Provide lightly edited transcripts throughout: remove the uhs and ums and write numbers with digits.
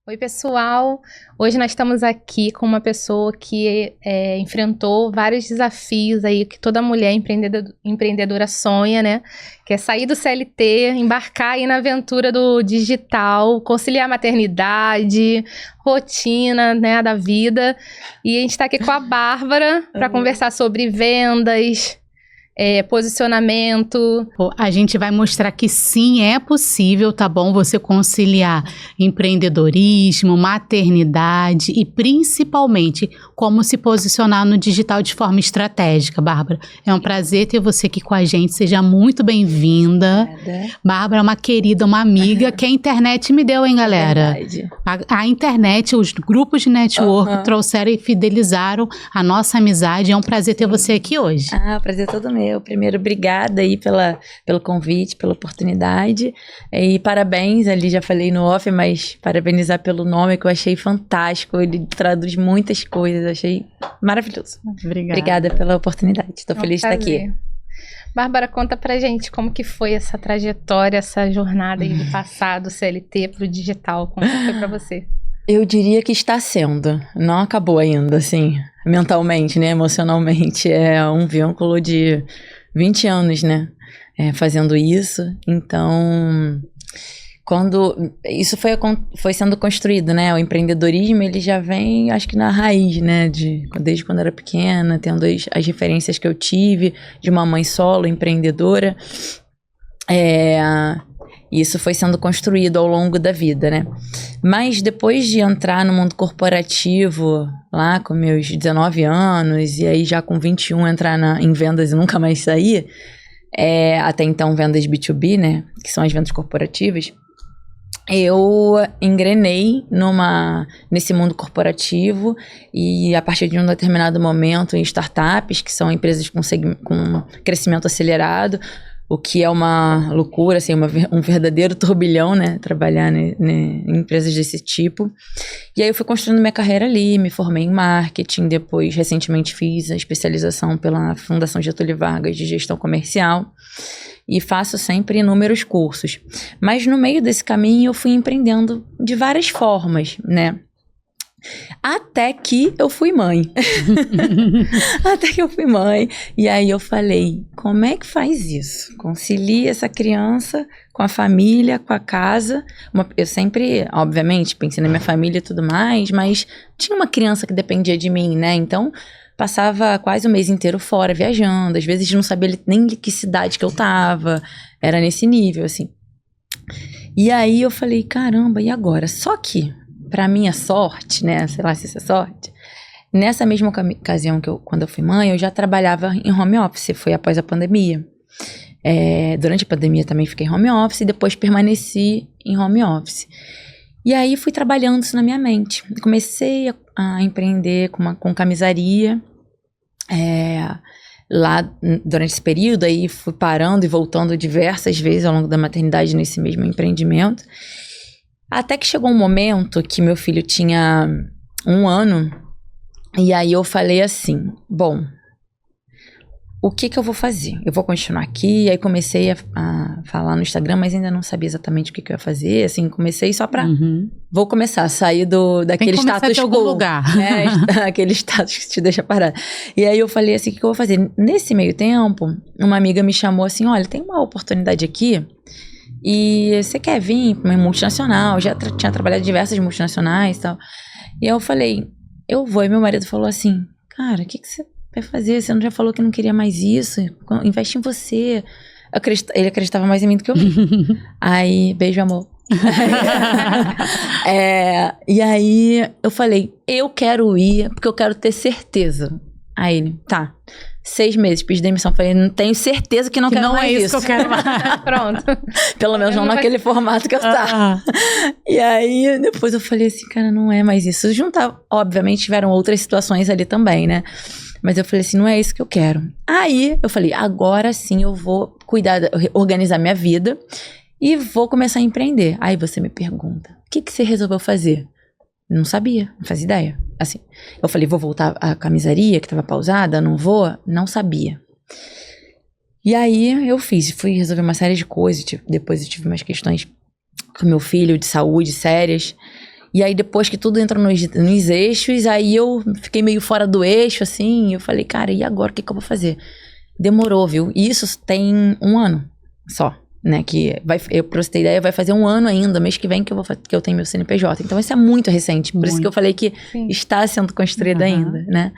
Oi, pessoal! Hoje nós estamos aqui com uma pessoa que enfrentou vários desafios aí que toda mulher empreendedora sonha, né? Que é sair do CLT, embarcar aí na aventura do digital, conciliar maternidade, rotina, né, da vida. E a gente está aqui com a Bárbara para conversar sobre vendas, posicionamento. A gente vai mostrar que sim, é possível, tá bom? Você conciliar empreendedorismo, maternidade e principalmente como se posicionar no digital de forma estratégica, Bárbara. É um prazer ter você aqui com a gente, seja muito bem-vinda. Bárbara é uma querida, uma amiga que a internet me deu, hein, galera? Verdade. A internet, os grupos de network trouxeram e fidelizaram a nossa amizade. É um prazer ter você aqui hoje. O prazer é todo meu. Primeiro, obrigada aí pelo convite, pela oportunidade. E parabéns, ali já falei no off, mas parabenizar pelo nome que eu achei fantástico. Ele traduz muitas coisas, achei maravilhoso. Obrigada pela oportunidade. Estou feliz de estar aqui. Bárbara, conta pra gente como que foi essa trajetória, essa jornada aí do passado CLT pro digital. Como que foi pra você? Eu diria que está sendo. Não acabou ainda, assim, mentalmente, né? Emocionalmente. É um vínculo de 20 anos, né? Fazendo isso. Então, quando isso foi sendo construído, né? O empreendedorismo, ele já vem, acho que na raiz, né? Desde quando eu era pequena, tendo as referências que eu tive de uma mãe solo, empreendedora. Isso foi sendo construído ao longo da vida, né? Mas depois de entrar no mundo corporativo, lá com meus 19 anos, e aí já com 21 entrar em vendas e nunca mais sair, até então vendas B2B, né? Que são as vendas corporativas. Eu engrenei nesse mundo corporativo e a partir de um determinado momento em startups, que são empresas com crescimento acelerado, o que é uma loucura, assim, um verdadeiro turbilhão, né? Trabalhar em empresas desse tipo. E aí eu fui construindo minha carreira ali, me formei em marketing, depois recentemente fiz a especialização pela Fundação Getúlio Vargas de gestão comercial e faço sempre inúmeros cursos. Mas no meio desse caminho eu fui empreendendo de várias formas, né? Até que eu fui mãe. E aí eu falei, como é que faz isso? Concilia essa criança com a família, com a casa. Eu sempre, obviamente, pensei na minha família e tudo mais, mas tinha uma criança que dependia de mim, né? Então, passava quase o mês inteiro fora, viajando. Às vezes não sabia nem que cidade que eu tava. Era nesse nível, assim. E aí eu falei, caramba, e agora? Só que, pra minha sorte, né? Sei lá se isso é sorte. Nessa mesma ocasião quando eu fui mãe, eu já trabalhava em home office. Foi após a pandemia. Durante a pandemia também fiquei em home office e depois permaneci em home office. E aí fui trabalhando isso na minha mente. Comecei a empreender com camisaria. Lá durante esse período, aí fui parando e voltando diversas vezes ao longo da maternidade nesse mesmo empreendimento. Até que chegou um momento que meu filho tinha 1 ano, e aí eu falei assim, bom, o que eu vou fazer? Eu vou continuar aqui, e aí comecei a falar no Instagram, mas ainda não sabia exatamente o que eu ia fazer, assim, comecei só pra... Vou começar a sair daquele status quo. Algum lugar. Aquele status que te deixa parado. E aí eu falei assim, o que eu vou fazer? Nesse meio tempo, uma amiga me chamou assim, olha, tem uma oportunidade aqui, e você quer vir para uma multinacional? Já tinha trabalhado em diversas multinacionais e tal. E eu falei, eu vou. E meu marido falou assim, cara, o que você vai fazer? Você não já falou que não queria mais isso? Investe em você. Ele acreditava mais em mim do que eu. Aí, beijo, amor. E aí eu falei, eu quero ir porque eu quero ter certeza. Aí ele, tá. 6 meses, pedi demissão. Falei, não tenho certeza que não quero mais isso. Não é isso que eu quero mais. Pronto. Pelo menos não naquele formato que eu tava. E aí, depois eu falei assim, cara, não é mais isso. Obviamente, tiveram outras situações ali também, né? Mas eu falei assim, não é isso que eu quero. Aí, eu falei, agora sim eu vou organizar minha vida e vou começar a empreender. Aí você me pergunta, o que você resolveu fazer? Não sabia, não fazia ideia. Assim, eu falei, vou voltar à camisaria que tava pausada, não vou? Não sabia. E aí eu fui resolver uma série de coisas. Depois eu tive umas questões com meu filho de saúde sérias. E aí, depois que tudo entra nos eixos, aí eu fiquei meio fora do eixo, assim. Eu falei, cara, e agora? O que eu vou fazer? Demorou, viu? E isso tem 1 ano só, né? Pra você ter ideia, vai fazer 1 ano ainda, mês que vem, que eu tenho meu CNPJ. Então, isso é muito recente. Por isso que eu falei que está sendo construído ainda, né?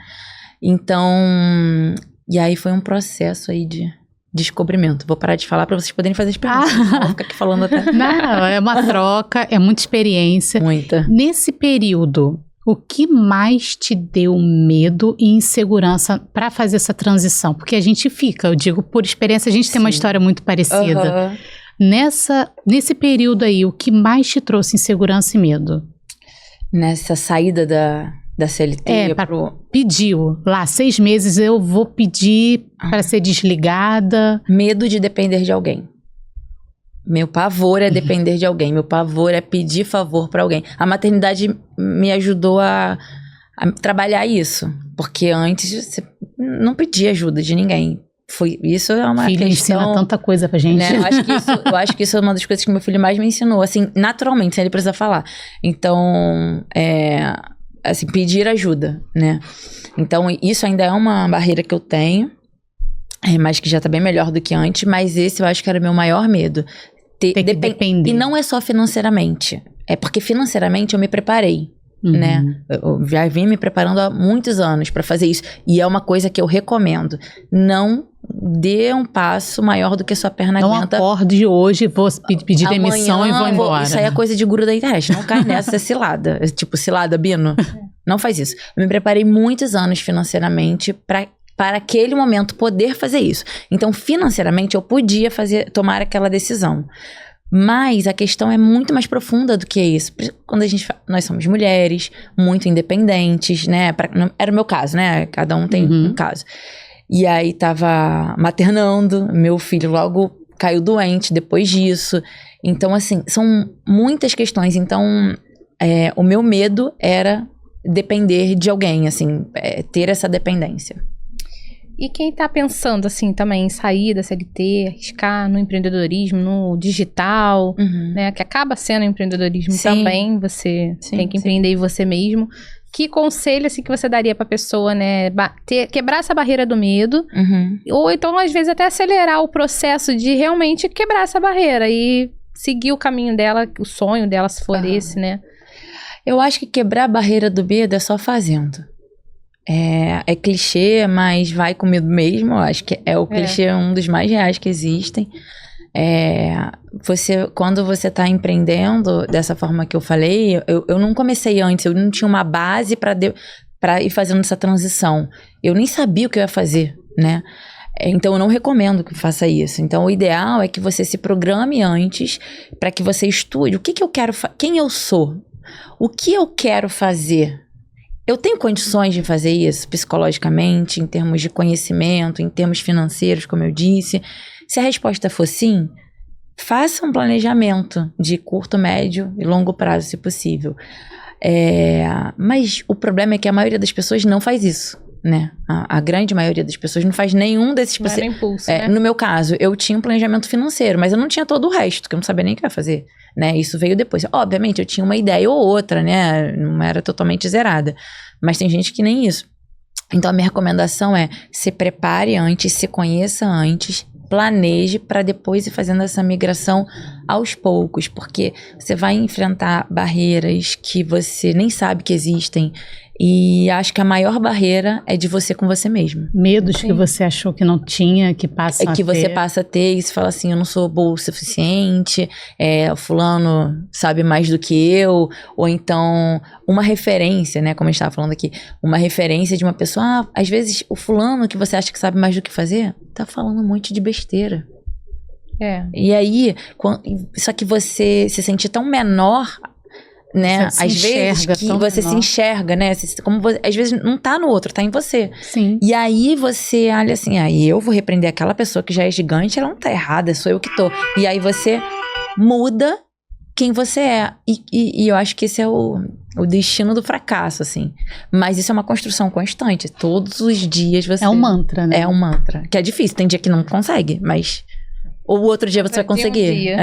Então, e aí foi um processo aí de descobrimento. Vou parar de falar para vocês poderem fazer as perguntas. Vou ficar aqui falando até. Não, é uma troca, é muita experiência. Muita. Nesse período, o que mais te deu medo e insegurança para fazer essa transição? Porque a gente fica, eu digo por experiência, a gente tem uma história muito parecida. Nesse período aí, o que mais te trouxe insegurança e medo? Nessa saída da CLT pediu lá 6 meses eu vou pedir para ser desligada. Medo de depender de alguém. Meu pavor é depender de alguém. Meu pavor é pedir favor para alguém. A maternidade me ajudou a trabalhar isso, porque antes você não pedia ajuda de ninguém. Isso é uma filho questão... ensina tanta coisa pra gente. Né? Eu acho que isso é uma das coisas que meu filho mais me ensinou, assim, naturalmente, sem ele precisar falar. Então, assim, pedir ajuda, né? Então, isso ainda é uma barreira que eu tenho, mas que já tá bem melhor do que antes, mas esse eu acho que era o meu maior medo. Ter que depender. E não é só financeiramente, é porque financeiramente eu me preparei. Né? Eu já vim me preparando há muitos anos para fazer isso. E é uma coisa que eu recomendo. Não dê um passo maior do que sua perna aguenta. Não acorde hoje, vou pedir demissão e vou embora. Isso aí é coisa de guru da internet. Não cai nessa, é cilada. É tipo, cilada, Bino. Não faz isso. Eu me preparei muitos anos financeiramente para aquele momento poder fazer isso. Então, financeiramente, eu podia tomar aquela decisão. Mas a questão é muito mais profunda do que isso. Quando nós somos mulheres, muito independentes, né? Era o meu caso, né? Cada um tem um caso. E aí tava maternando, meu filho logo caiu doente depois disso. Então, assim, são muitas questões. Então, o meu medo era depender de alguém, assim, ter essa dependência. E quem tá pensando, assim, também em sair da CLT, arriscar no empreendedorismo, no digital, né? Que acaba sendo empreendedorismo também, você tem que empreender em você mesmo. Que conselho, assim, que você daria pra pessoa, né? Quebrar essa barreira do medo. Ou então, às vezes, até acelerar o processo de realmente quebrar essa barreira e seguir o caminho dela, o sonho dela, se for esse, né? Eu acho que quebrar a barreira do medo é só fazendo. É clichê, mas vai com medo mesmo. Eu acho que o clichê um dos mais reais que existem. Quando você tá empreendendo dessa forma que eu falei, eu não comecei antes, eu não tinha uma base para ir fazendo essa transição. Eu nem sabia o que eu ia fazer, né? Então, eu não recomendo que faça isso. Então, o ideal é que você se programe antes para que você estude o que eu quero, quem eu sou, o que eu quero fazer. Eu tenho condições de fazer isso psicologicamente, em termos de conhecimento, em termos financeiros, como eu disse. Se a resposta for sim, faça um planejamento de curto, médio e longo prazo, se possível. Mas o problema é que a maioria das pessoas não faz isso, né? A grande maioria das pessoas não faz nenhum desses processos. Impulso, né? No meu caso, eu tinha um planejamento financeiro, mas eu não tinha todo o resto, que eu não sabia nem o que ia fazer, né? Isso veio depois. Obviamente, eu tinha uma ideia ou outra, né? Não era totalmente zerada. Mas tem gente que nem isso. Então, a minha recomendação é: se prepare antes, se conheça antes, planeje para depois ir fazendo essa migração aos poucos, porque você vai enfrentar barreiras que você nem sabe que existem. E acho que a maior barreira é de você com você mesmo. Medos que você achou que não tinha, que passa a ter. É que você passa a ter e você fala assim, eu não sou boa o suficiente, o fulano sabe mais do que eu, ou então uma referência, né, como a gente estava falando aqui, uma referência de uma pessoa, às vezes o fulano que você acha que sabe mais do que fazer, tá falando um monte de besteira. E aí, só que você se sente tão menor, né? Às vezes que você se enxerga, né? Às vezes não tá no outro, tá em você. Sim. E aí você olha assim, eu vou repreender aquela pessoa que já é gigante, ela não tá errada, sou eu que tô. E aí você muda quem você é. E eu acho que esse é o destino do fracasso, assim. Mas isso é uma construção constante. Todos os dias você... É um mantra, né? É um mantra. Que é difícil, tem dia que não consegue, mas... Ou outro dia você vai conseguir.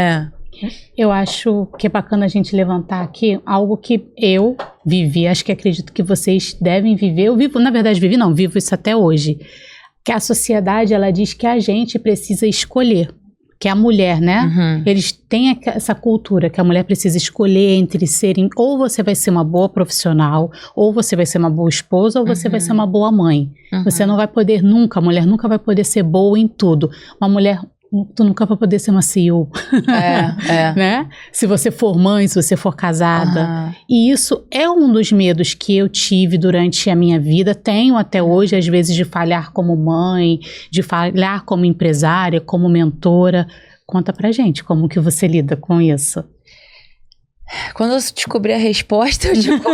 Eu acho que é bacana a gente levantar aqui algo que eu vivi, acho que acredito que vocês devem viver. Eu vivo, na verdade, vivo isso até hoje. Que a sociedade, ela diz que a gente precisa escolher. Que a mulher, né? Uhum. Eles têm essa cultura que a mulher precisa escolher entre serem, ou você vai ser uma boa profissional, ou você vai ser uma boa esposa, ou você vai ser uma boa mãe. Você não vai poder nunca, a mulher nunca vai poder ser boa em tudo. Uma mulher, tu nunca vai poder ser uma CEO. Né? Se você for mãe, se você for casada. E isso é um dos medos que eu tive durante a minha vida, tenho até hoje, às vezes, de falhar como mãe, de falhar como empresária, como mentora. Conta pra gente como que você lida com isso. Quando eu descobri a resposta, eu digo...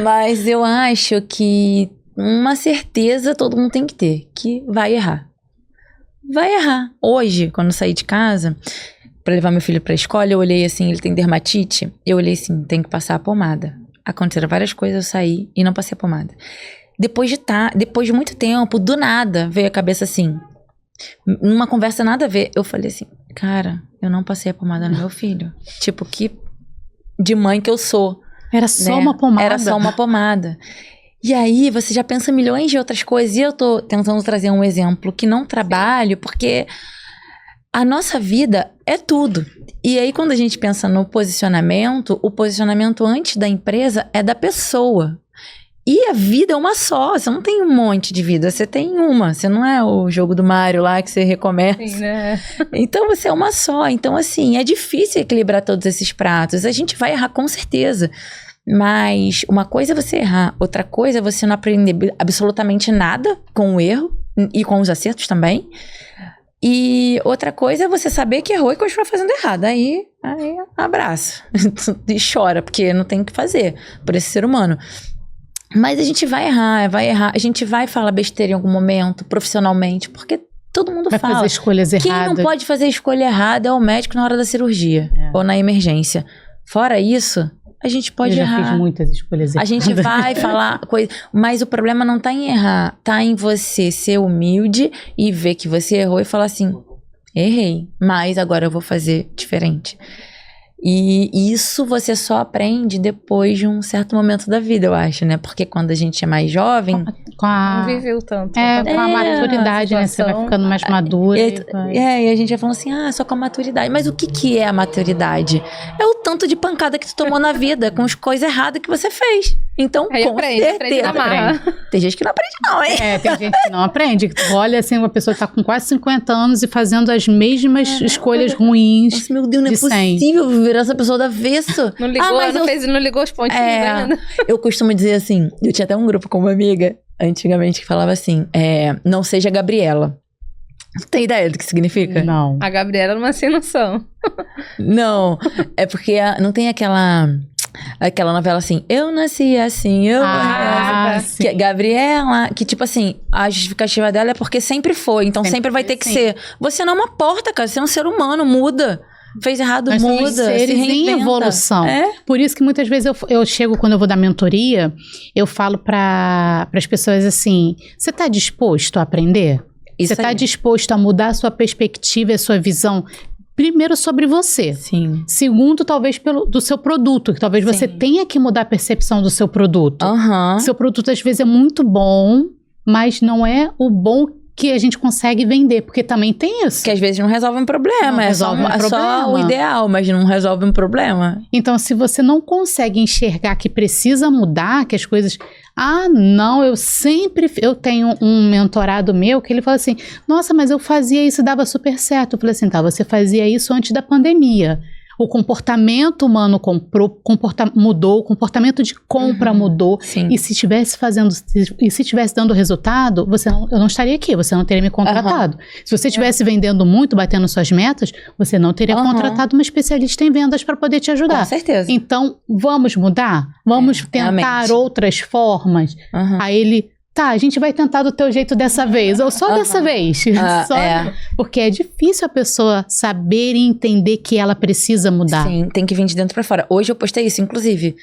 Mas eu acho que uma certeza todo mundo tem que ter, que vai errar. Vai errar. Hoje, quando eu saí de casa, pra levar meu filho pra escola, eu olhei assim, ele tem dermatite, eu olhei assim, tem que passar a pomada. Aconteceram várias coisas, eu saí e não passei a pomada. Depois de muito tempo, do nada, veio a cabeça assim, numa conversa nada a ver, eu falei assim, cara, eu não passei a pomada no meu filho. Tipo, que de mãe que eu sou. Era só uma pomada. Era só uma pomada. E aí, você já pensa milhões de outras coisas. E eu tô tentando trazer um exemplo que não trabalho, porque a nossa vida é tudo. E aí, quando a gente pensa no posicionamento, o posicionamento antes da empresa é da pessoa. E a vida é uma só. Você não tem um monte de vida, você tem uma. Você não é o jogo do Mario lá que você recomeça. Sim, né? Então, você é uma só. Então, assim, é difícil equilibrar todos esses pratos. A gente vai errar com certeza. Mas uma coisa é você errar, outra coisa é você não aprender absolutamente nada com o erro e com os acertos também. E outra coisa é você saber que errou e continuar fazendo errado. Aí abraça e chora, porque não tem o que fazer por esse ser humano. Mas a gente vai errar. A gente vai falar besteira em algum momento, profissionalmente, porque todo mundo vai fala. Fazer escolhas erradas. Quem não pode fazer escolha errada é o médico na hora da cirurgia ou na emergência. Fora isso... A gente pode errar. Eu já fiz muitas escolhas erradas. A gente vai falar coisa, mas o problema não tá em errar, tá em você ser humilde e ver que você errou e falar assim, errei, mas agora eu vou fazer diferente. E isso você só aprende depois de um certo momento da vida, eu acho, né? Porque quando a gente é mais jovem... Não viveu tanto. Com a maturidade, né? Você vai ficando mais madura. E a gente vai falando assim, só com a maturidade. Mas o que é a maturidade? É o tanto de pancada que tu tomou na vida, com as coisas erradas que você fez. Então, aí com certeza. Tem gente que não aprende não, hein? Tem gente que não aprende. Olha, assim, uma pessoa que tá com quase 50 anos e fazendo as mesmas escolhas ruins. Nossa, meu Deus, não é possível virar essa pessoa do avesso. Não ligou, não ligou os pontinhos ainda. Eu costumo dizer assim, eu tinha até um grupo com uma amiga, antigamente, que falava assim, não seja Gabriela. Tem ideia do que significa? Não. A Gabriela não é sem noção. Não, é porque não tem aquela novela assim, eu nasci assim, sim. Que Gabriela, que tipo assim, a justificativa dela é porque sempre foi, então sempre vai ter que ser. Você não é uma porta, cara, você é um ser humano, muda. Fez errado, nós muda, seres se reinventa. em evolução. Por isso que muitas vezes eu chego, quando eu vou dar mentoria, eu falo para as pessoas assim, você está disposto a aprender? Você está disposto a mudar a sua perspectiva e a sua visão? Primeiro, sobre você. Sim. Segundo, talvez do seu produto, que talvez você tenha que mudar a percepção do seu produto. Seu produto, às vezes, é muito bom, mas não é o bom que a gente consegue vender, porque também tem isso. Que às vezes não resolve um problema, é só o ideal, mas não resolve um problema. Então, se você não consegue enxergar que precisa mudar, que as coisas... não, eu tenho um mentorado meu que ele fala assim, nossa, mas eu fazia isso e dava super certo. Eu falei assim, você fazia isso antes da pandemia. O comportamento humano mudou, o comportamento de compra mudou. Sim. E se estivesse dando resultado, eu não estaria aqui, você não teria me contratado. Se você estivesse vendendo muito, batendo suas metas, você não teria contratado uma especialista em vendas para poder te ajudar. Com certeza. Então, vamos mudar? Vamos tentar realmente. Outras formas? Aí ele... a gente vai tentar do teu jeito dessa vez, ou só dessa vez. Porque é difícil a pessoa saber e entender que ela precisa mudar. Sim, tem que vir de dentro pra fora. Hoje eu postei isso, inclusive.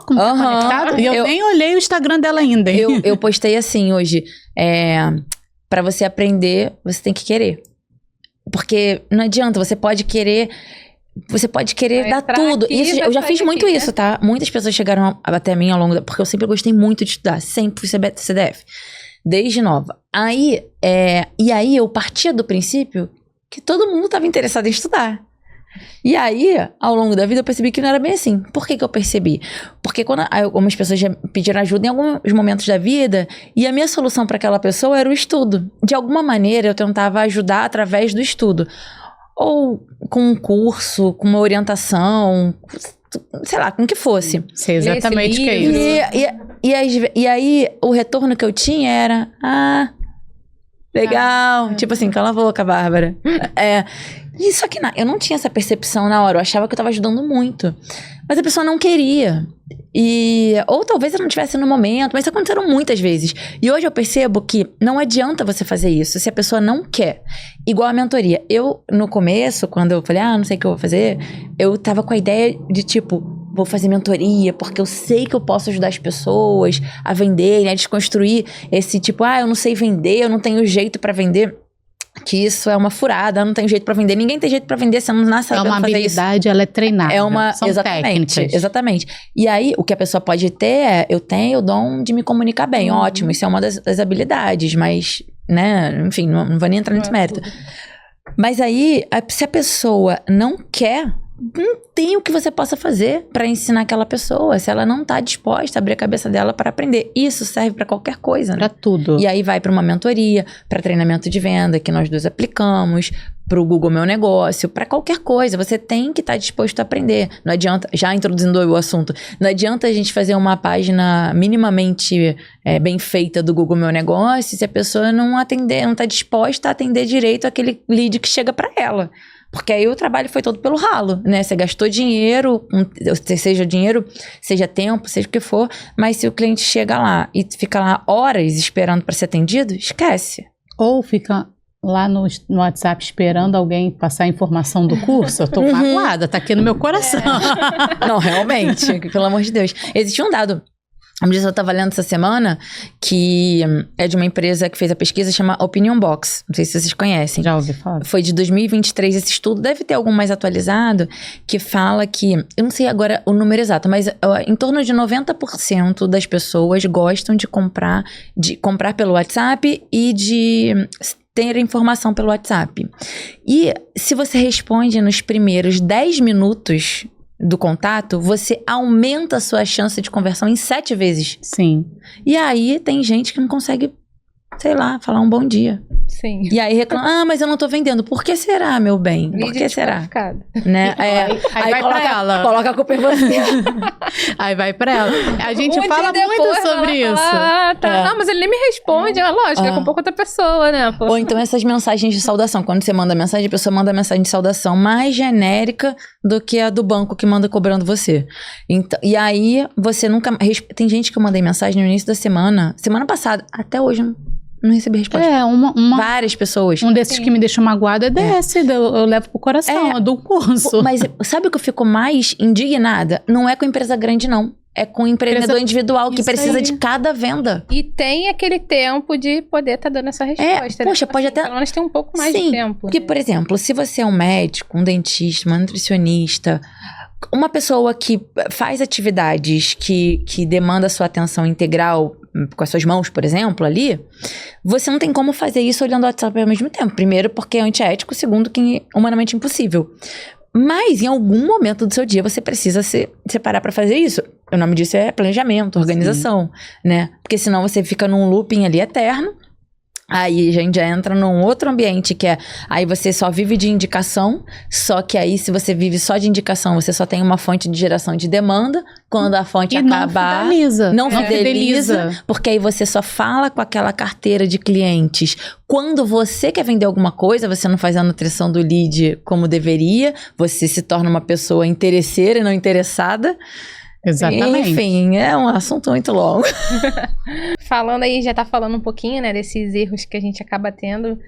Como tá conectado? E eu nem olhei o Instagram dela ainda. Eu postei assim hoje. Pra você aprender, você tem que querer. Porque não adianta, você pode querer dar tudo. aqui, Isso, vai eu já sair fiz muito aqui, isso, tá? Muitas pessoas chegaram até mim ao longo porque eu sempre gostei muito de estudar. Sempre fui CDF. Desde nova. E aí eu partia do princípio que todo mundo estava interessado em estudar. E aí, ao longo da vida, eu percebi que não era bem assim. Por que eu percebi? Porque quando algumas pessoas já pediram ajuda em alguns momentos da vida, e a minha solução para aquela pessoa era o estudo. De alguma maneira, eu tentava ajudar através do estudo. Ou com um curso, com uma orientação, sei lá, com o que fosse. Sei exatamente o que é isso. E aí, o retorno que eu tinha era... legal. Tipo assim, cala a boca, Bárbara. Só que eu não tinha essa percepção na hora. Eu achava que eu tava ajudando muito. Mas a pessoa não queria. Ou talvez eu não estivesse no momento. Mas isso aconteceram muitas vezes. E hoje eu percebo que não adianta você fazer isso se a pessoa não quer. Igual a mentoria. Eu, no começo, quando eu falei, não sei o que eu vou fazer, eu tava com a ideia de tipo... vou fazer mentoria, porque eu sei que eu posso ajudar as pessoas a venderem, a desconstruir esse tipo, eu não sei vender, eu não tenho jeito pra vender. Que isso é uma furada, eu não tenho jeito pra vender. Ninguém tem jeito pra vender, você não nasce sabendo fazer isso. É uma habilidade, ela é treinada. São Exatamente, técnicas. Exatamente. E aí, o que a pessoa pode ter eu tenho o dom de me comunicar bem, ótimo. Isso é uma das habilidades, mas, né, enfim, não vou nem entrar nesse mérito. Mas aí, se a pessoa não quer... não tem o que você possa fazer pra ensinar aquela pessoa se ela não tá disposta a abrir a cabeça dela para aprender. Isso serve pra qualquer coisa, né? Pra tudo. E aí vai pra uma mentoria, pra treinamento de venda que nós dois aplicamos, pro Google Meu Negócio, pra qualquer coisa. Você tem que estar disposto a aprender. Não adianta, já introduzindo o assunto, não adianta a gente fazer uma página minimamente bem feita do Google Meu Negócio se a pessoa não tá disposta a atender direito aquele lead que chega pra ela. Porque aí o trabalho foi todo pelo ralo, né? Você gastou dinheiro, seja tempo, seja o que for, mas se o cliente chega lá e fica lá horas esperando para ser atendido, esquece. Ou fica lá no WhatsApp esperando alguém passar a informação do curso, eu tô magoada, tá aqui no meu coração. Não, realmente, pelo amor de Deus. Existe um dado... eu estava lendo essa semana, que é de uma empresa que fez a pesquisa, chama Opinion Box. Não sei se vocês conhecem. Já ouvi falar. Foi de 2023 esse estudo, deve ter algum mais atualizado, que fala que, eu não sei agora o número exato, mas em torno de 90% das pessoas gostam de comprar pelo WhatsApp e de ter informação pelo WhatsApp. E se você responde nos primeiros 10 minutos... do contato, você aumenta a sua chance de conversão em 7 vezes. Sim. E aí, tem gente que não consegue, sei lá, falar um bom dia. Sim. E aí reclama, mas eu não tô vendendo. Por que será, meu bem? Por que será? Né? Aí vai pra ela. Coloca a culpa em você. Aí vai pra ela. A gente fala muito sobre isso. Tá. Não, mas ele nem me responde. Lógico, é com outra pessoa, né? Pô. Ou então essas mensagens de saudação. Quando você manda mensagem, a pessoa manda mensagem de saudação mais genérica do que a do banco que manda cobrando você. Então, e aí, você nunca... Tem gente que eu mandei mensagem no início da semana passada, até hoje não recebi resposta. Várias pessoas. Um desses que me deixou magoado é desse, eu levo pro coração, do curso. Mas sabe o que eu fico mais indignada? Não é com empresa grande, não. É com o empreendedor individual que precisa de cada venda. E tem aquele tempo de poder estar dando essa resposta. Poxa, pode até... Pelo menos tem um pouco mais de tempo. Porque, por exemplo, se você é um médico, um dentista, uma nutricionista... uma pessoa que faz atividades que demanda sua atenção integral com as suas mãos, por exemplo, ali, você não tem como fazer isso olhando o WhatsApp ao mesmo tempo. Primeiro, porque é antiético. Segundo, que é humanamente impossível. Mas, em algum momento do seu dia, você precisa se separar para fazer isso. O nome disso é planejamento, organização, né? Porque senão você fica num looping ali eterno. Aí a gente já entra num outro ambiente que é... aí você só vive de indicação, só que aí se você vive só de indicação, você só tem uma fonte de geração de demanda. Quando a fonte acabar... não fideliza. Porque aí você só fala com aquela carteira de clientes. Quando você quer vender alguma coisa, você não faz a nutrição do lead como deveria. Você se torna uma pessoa interesseira e não interessada. Exatamente. Enfim, é um assunto muito longo. Falando aí, já tá falando um pouquinho, né, desses erros que a gente acaba tendo.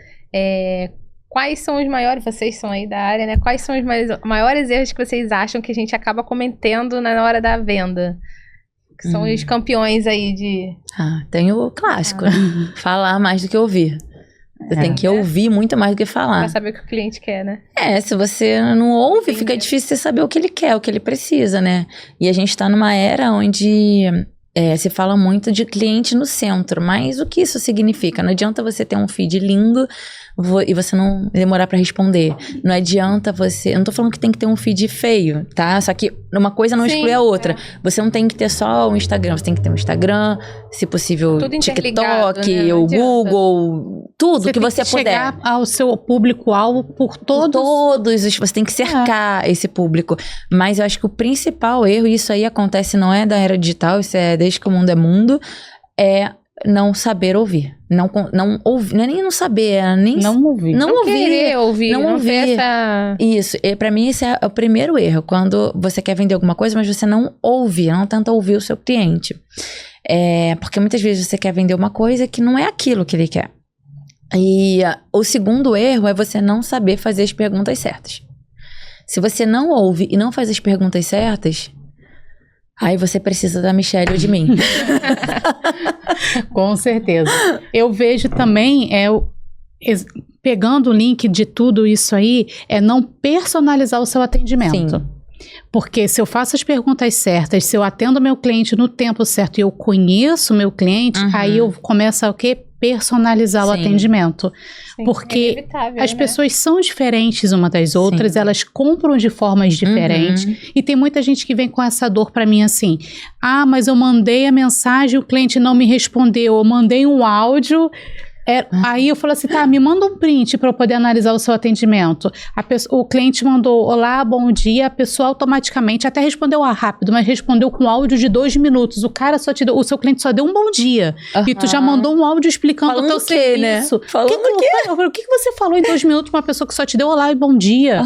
Quais são os maiores, vocês são aí da área, né? Quais são os maiores erros que vocês acham que a gente acaba cometendo na hora da venda? Que são os campeões aí de... tem o clássico, né? Falar mais do que ouvir. Você tem que ouvir muito mais do que falar. Pra saber o que o cliente quer, né? Se você não ouve, fica difícil você saber o que ele quer, o que ele precisa, né? E a gente tá numa era onde se fala muito de cliente no centro, mas o que isso significa? Não adianta você ter um feed lindo e você não demorar pra responder. Não adianta você... Eu não tô falando que tem que ter um feed feio, tá? Só que uma coisa não exclui a outra. Você não tem que ter só o Instagram, você tem que ter um Instagram, se possível, tudo TikTok, né? o Google, tudo que você puder. Chegar ao seu público-alvo por todos. Você tem que cercar esse público. Mas eu acho que o principal erro, e isso aí acontece, não é da era digital, isso é desde que o mundo é mundo, é não saber ouvir. Não ouvir, não é nem não saber, é nem... Não ouvir. Não ouvir. Querer ouvir. Não ouvir. Isso. E pra mim, esse é o primeiro erro. Quando você quer vender alguma coisa, mas você não ouve, não tenta ouvir o seu cliente. Porque muitas vezes você quer vender uma coisa que não é aquilo que ele quer. E o segundo erro é você não saber fazer as perguntas certas. Se você não ouve e não faz as perguntas certas... Aí você precisa da Michelle ou de mim. Com certeza. Eu vejo também, pegando o link de tudo isso aí, é não personalizar o seu atendimento. Sim. Porque se eu faço as perguntas certas, se eu atendo meu cliente no tempo certo e eu conheço o meu cliente, aí eu começo a personalizar o atendimento. Sim, porque as pessoas são diferentes uma das outras, elas compram de formas diferentes, e tem muita gente que vem com essa dor pra mim assim, mas eu mandei a mensagem, o cliente não me respondeu, eu mandei um áudio... Aí eu falo assim, me manda um print para eu poder analisar o seu atendimento. O cliente mandou, olá, bom dia, a pessoa automaticamente até respondeu rápido, mas respondeu com áudio de 2 minutos. O seu cliente só deu um bom dia. E tu já mandou um áudio explicando falando o teu serviço. Né? Falando o que você falou em 2 minutos pra uma pessoa que só te deu olá e bom dia?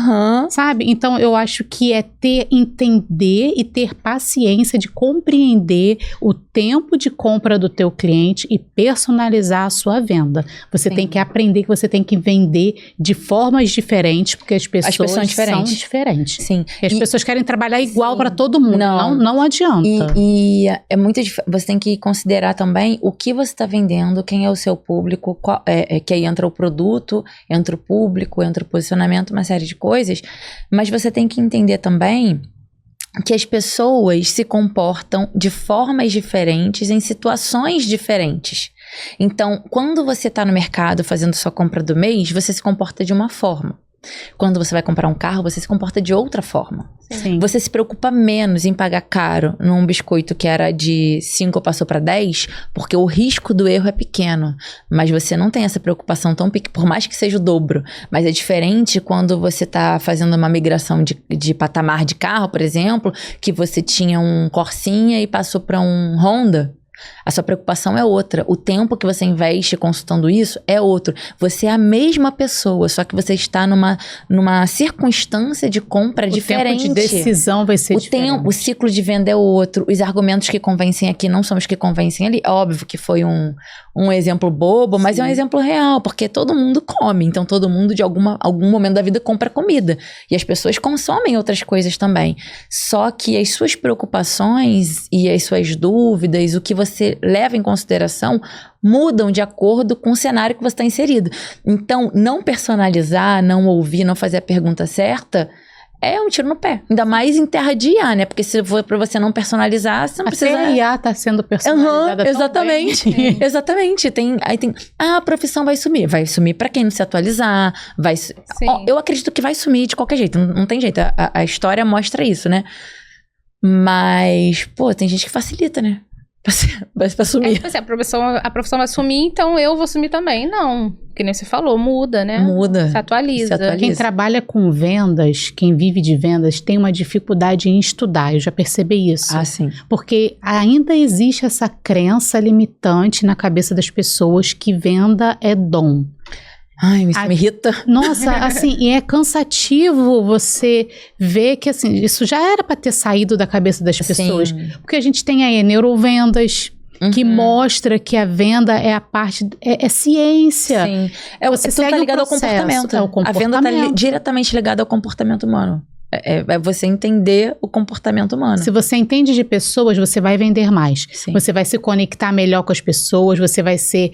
Sabe? Então eu acho que entender e ter paciência de compreender o tempo de compra do teu cliente e personalizar a sua venda. Você tem que aprender que você tem que vender de formas diferentes, porque as pessoas são diferentes. Sim. E as pessoas querem trabalhar igual para todo mundo. Não adianta. E é muito você tem que considerar também o que você está vendendo, quem é o seu público, que aí entra o produto, entra o público, entra o posicionamento, uma série de coisas. Mas você tem que entender também que as pessoas se comportam de formas diferentes em situações diferentes. Então, quando você está no mercado fazendo sua compra do mês, você se comporta de uma forma. Quando você vai comprar um carro, você se comporta de outra forma. Sim. Você se preocupa menos em pagar caro num biscoito que era de 5 passou para 10, porque o risco do erro é pequeno. Mas você não tem essa preocupação tão pequena, por mais que seja o dobro. Mas é diferente quando você está fazendo uma migração de patamar de carro, por exemplo, que você tinha um Corsinha e passou para um Honda. A sua preocupação é outra. O tempo que você investe consultando isso é outro. Você é a mesma pessoa, só que você está numa circunstância de compra diferente. O tempo de decisão vai ser diferente. O ciclo de venda é outro. Os argumentos que convencem aqui não são os que convencem ali. Óbvio que foi um exemplo bobo, mas é um exemplo real, porque todo mundo come. Então, todo mundo, de algum momento da vida, compra comida. E as pessoas consomem outras coisas também. Só que as suas preocupações e as suas dúvidas, o que você leva em consideração, mudam de acordo com o cenário que você está inserido. Então, não personalizar, não ouvir, não fazer a pergunta certa, é um tiro no pé. Ainda mais em terra de IA, né? Porque se for pra você não personalizar, você não precisa... Até a IA tá sendo personalizada exatamente. também. Exatamente. Aí tem... a profissão vai sumir. Vai sumir pra quem não se atualizar. Eu acredito que vai sumir de qualquer jeito. Não tem jeito. A história mostra isso, né? Mas, tem gente que facilita, né? Pra sumir. A profissão vai sumir, então eu vou sumir também. Não, que nem você falou, muda, né? Muda. Se atualiza. Quem trabalha com vendas, quem vive de vendas, tem uma dificuldade em estudar. Eu já percebi isso. Sim. Porque ainda existe essa crença limitante na cabeça das pessoas que venda é dom. Ai, isso me irrita. Nossa, assim, e é cansativo você ver que, assim, isso já era para ter saído da cabeça das pessoas. Sim. Porque a gente tem aí neurovendas, que mostra que a venda é a parte... É ciência. Sim. Você segue tá ligado ao processo, ao comportamento. ao comportamento. A venda tá diretamente ligada ao comportamento humano. É você entender o comportamento humano. Se você entende de pessoas, você vai vender mais. Sim. Você vai se conectar melhor com as pessoas, você vai ser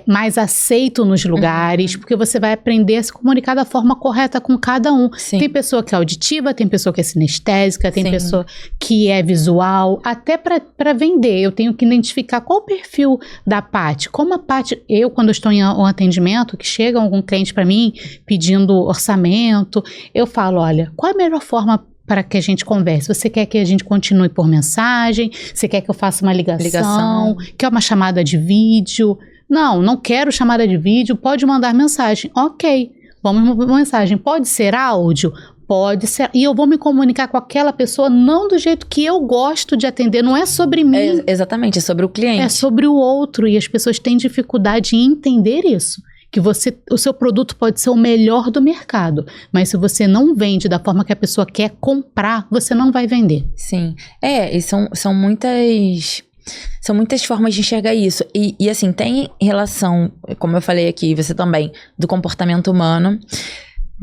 mais aceito nos lugares, porque você vai aprender a se comunicar da forma correta com cada um. Sim. Tem pessoa que é auditiva, tem pessoa que é sinestésica, tem Sim. pessoa que é visual. Até para vender, eu tenho que identificar qual o perfil da Paty. Como a Paty, quando eu estou em um atendimento, que chega algum cliente para mim pedindo orçamento, eu falo, olha, qual é a melhor forma para que a gente converse? Você quer que a gente continue por mensagem? Você quer que eu faça uma ligação? Quer uma chamada de vídeo? Não quero chamada de vídeo, pode mandar mensagem. Ok, vamos mandar mensagem. Pode ser áudio? Pode ser. E eu vou me comunicar com aquela pessoa não do jeito que eu gosto de atender, não é sobre mim. Exatamente, é sobre o cliente. É sobre o outro, e as pessoas têm dificuldade em entender isso. Que o seu produto pode ser o melhor do mercado, mas se você não vende da forma que a pessoa quer comprar, você não vai vender. Sim. E são muitas formas de enxergar isso. E assim, tem relação, como eu falei aqui, você também, do comportamento humano.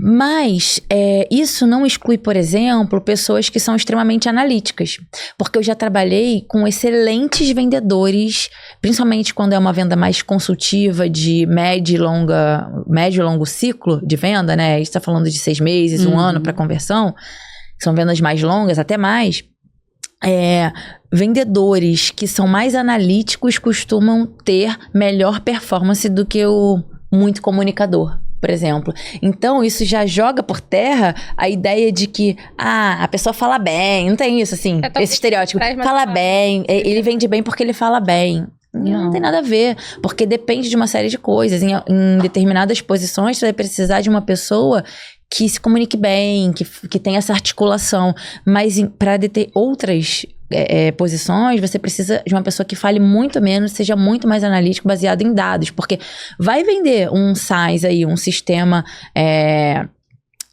Mas isso não exclui, por exemplo, pessoas que são extremamente analíticas. Porque eu já trabalhei com excelentes vendedores, principalmente quando é uma venda mais consultiva de médio e longo ciclo de venda, né? A gente tá falando de 6 meses, 1 ano para conversão. São vendas mais longas, até mais. Vendedores que são mais analíticos costumam ter melhor performance do que o muito comunicador, por exemplo. Então, isso já joga por terra a ideia de que, a pessoa fala bem. Não tem isso, assim, esse estereótipo. Fala bem, ele vende bem porque ele fala bem. Não tem nada a ver, porque depende de uma série de coisas. Em determinadas posições, você vai precisar de uma pessoa que se comunique bem, que tenha essa articulação. Mas para ter outras posições, você precisa de uma pessoa que fale muito menos, seja muito mais analítico, baseado em dados. Porque vai vender um SaaS aí, um sistema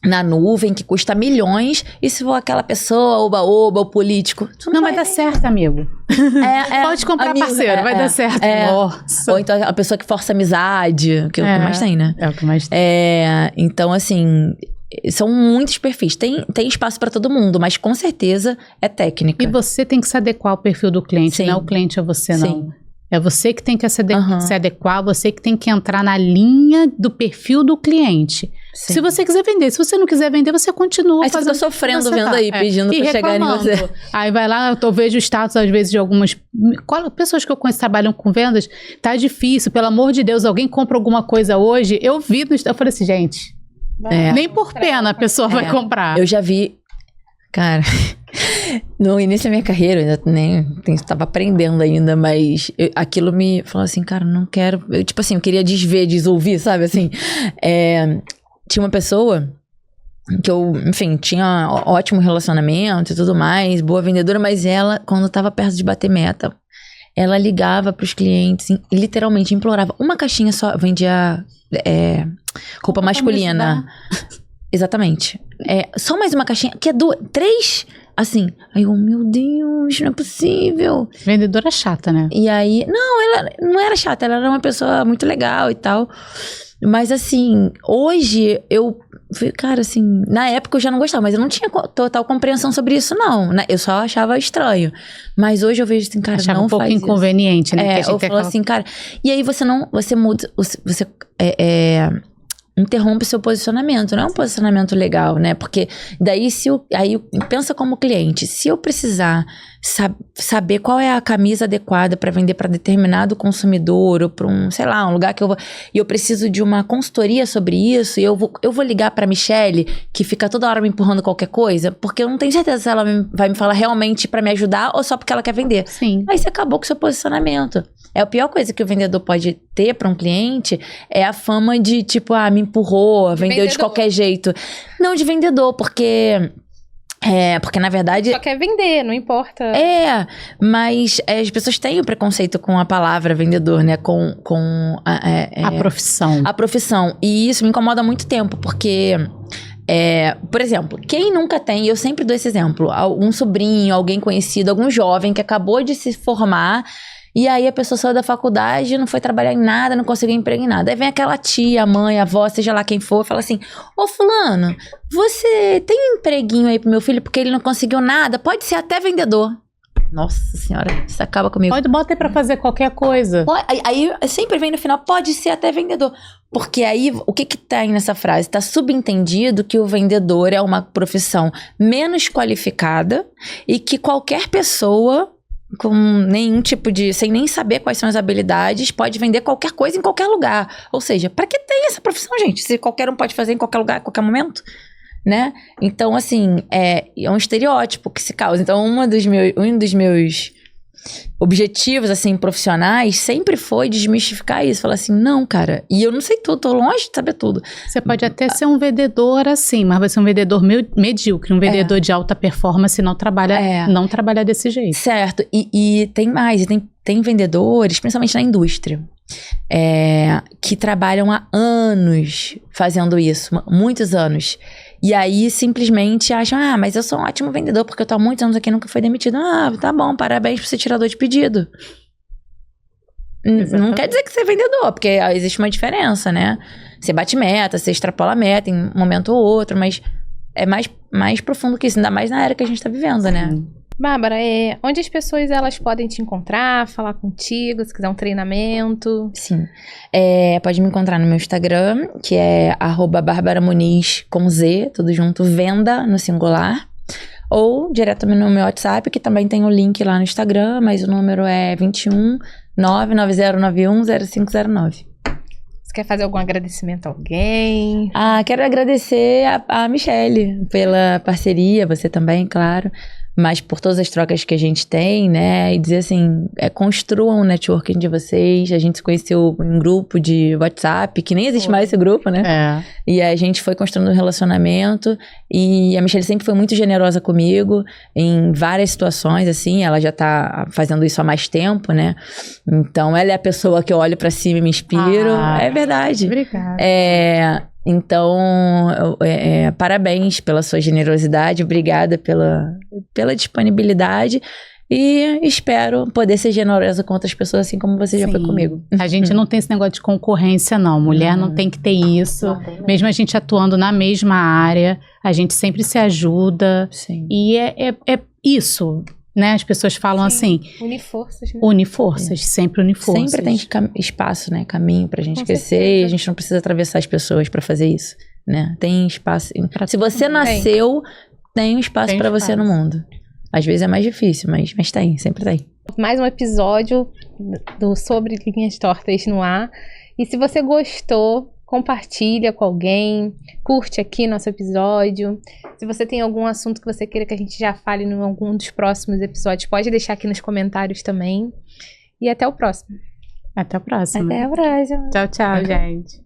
na nuvem que custa milhões, e se for aquela pessoa, oba-oba, o político... Não vai dar certo, amigo. Pode comprar, amigo, parceiro, vai dar certo. Nossa. Ou então a pessoa que força amizade, que é o que mais tem, né? É o que mais tem. Então, assim... São muitos perfis. Tem espaço para todo mundo, mas com certeza é técnica. E você tem que se adequar ao perfil do cliente, não é o cliente a você, não. Sim. É você que tem que se adequar, você que tem que entrar na linha do perfil do cliente. Sim. Se você quiser vender, se você não quiser vender, você continua aí fazendo. Aí você fica sofrendo vendo aí, pedindo pra chegar em você. Aí vai lá, eu vejo o status às vezes de algumas... pessoas que eu conheço trabalham com vendas, tá difícil, pelo amor de Deus, alguém compra alguma coisa hoje, eu falei assim, gente... nem por pena a pessoa vai comprar. Eu já vi, cara, no início da minha carreira, eu ainda estava aprendendo ainda, mas aquilo me falou assim, cara, não quero, tipo assim, eu queria desouvir, sabe, assim, tinha uma pessoa que eu, enfim, tinha ótimo relacionamento e tudo mais, boa vendedora, mas ela, quando estava perto de bater meta, ela ligava para os clientes e literalmente implorava, uma caixinha só, vendia roupa masculina. Exatamente. Só mais uma caixinha, que é 3, assim. Aí eu, meu Deus, não é possível. Vendedora chata, né? E aí, não, ela não era chata, ela era uma pessoa muito legal e tal. Mas assim, hoje eu... Cara, assim, na época eu já não gostava, mas eu não tinha total compreensão sobre isso, não. Eu só achava estranho. Mas hoje eu vejo assim, cara, achava não um pouco faz inconveniente, isso. né? Eu falo assim, cara... E aí você muda... Você interrompe seu posicionamento. Não é um posicionamento legal, né? Porque daí aí pensa como cliente. Se eu precisar saber qual é a camisa adequada para vender para determinado consumidor ou para um, sei lá, um lugar que eu vou... E eu preciso de uma consultoria sobre isso, e eu vou ligar para Michelle, que fica toda hora me empurrando qualquer coisa, porque eu não tenho certeza se ela vai me falar realmente para me ajudar ou só porque ela quer vender. Sim. Aí você acabou com o seu posicionamento. A pior coisa que o vendedor pode ter para um cliente é a fama de, tipo, me empurrou, vendeu de qualquer jeito. Não de vendedor, porque na verdade... Só quer vender, não importa. Mas as pessoas têm o preconceito com a palavra vendedor, né? Com a profissão. A profissão. E isso me incomoda há muito tempo, porque... por exemplo, quem nunca tem, eu sempre dou esse exemplo, algum sobrinho, alguém conhecido, algum jovem que acabou de se formar, E aí a pessoa saiu da faculdade, não foi trabalhar em nada, não conseguiu emprego em nada. Aí vem aquela tia, a mãe, a avó, seja lá quem for, e fala assim: ô fulano, você tem um empreguinho aí pro meu filho porque ele não conseguiu nada? Pode ser até vendedor. Nossa senhora, isso acaba comigo. Bota aí pra fazer qualquer coisa. Aí sempre vem no final, pode ser até vendedor. Porque aí, o que tem nessa frase? Tá subentendido que o vendedor é uma profissão menos qualificada e que qualquer pessoa com nenhum tipo de... sem nem saber quais são as habilidades, pode vender qualquer coisa em qualquer lugar. Ou seja, pra que tem essa profissão, gente? Se qualquer um pode fazer em qualquer lugar, a qualquer momento, né? Então, assim, é um estereótipo que se causa. Então, um dos meus objetivos, assim, profissionais sempre foi desmistificar isso. Falar assim, não, cara, e eu não sei tudo, tô longe de saber tudo. Você pode até ser um vendedor assim, mas vai ser um vendedor medíocre, um vendedor de alta performance não trabalha desse jeito. Certo, e tem mais, tem vendedores, principalmente na indústria, que trabalham há anos fazendo isso, muitos anos. E aí, simplesmente acham, mas eu sou um ótimo vendedor, porque eu tô há muitos anos aqui e nunca fui demitido. Tá bom, parabéns por ser tirador de pedido. Não quer dizer que você é vendedor, porque existe uma diferença, né? Você bate meta, você extrapola a meta em um momento ou outro, mas é mais profundo que isso, ainda mais na era que a gente tá vivendo, né? Bárbara, onde as pessoas elas podem te encontrar, falar contigo, se quiser um treinamento? Sim. Pode me encontrar no meu Instagram, que é @BarbaraMuniz com Z, tudo junto, venda no singular. Ou direto no meu WhatsApp, que também tem o link lá no Instagram, mas o número é 21 99091 0509. Você quer fazer algum agradecimento a alguém? Quero agradecer a Michelle pela parceria, você também, claro. Mas por todas as trocas que a gente tem, né? E dizer assim, construam o networking de vocês. A gente se conheceu em um grupo de WhatsApp, que nem existe mais esse grupo, né? E a gente foi construindo um relacionamento. E a Michelle sempre foi muito generosa comigo em várias situações, assim. Ela já tá fazendo isso há mais tempo, né? Então, ela é a pessoa que eu olho pra cima e me inspiro. É verdade. Obrigada. Então, parabéns pela sua generosidade, obrigada pela disponibilidade e espero poder ser generosa com outras pessoas assim como você já foi comigo. A gente não tem esse negócio de concorrência, não. Mulher não tem que ter isso. Mesmo a gente atuando na mesma área, a gente sempre se ajuda. Sim. E é isso. Né? As pessoas falam assim... Unir forças, né? Unir forças, sempre unir forças. Sempre tem espaço, né? Caminho pra gente crescer. certeza. E a gente não precisa atravessar as pessoas pra fazer isso, né? Tem espaço. Se você nasceu, tem um espaço pra você no mundo. Às vezes é mais difícil, mas tem, sempre tem. Mais um episódio sobre Linhas Tortas no Ar. E se você gostou, compartilha com alguém, curte aqui nosso episódio. Se você tem algum assunto que você queira que a gente já fale em algum dos próximos episódios, pode deixar aqui nos comentários também. E até o próximo. Até a próxima. Até a próxima. Tchau, tchau, gente.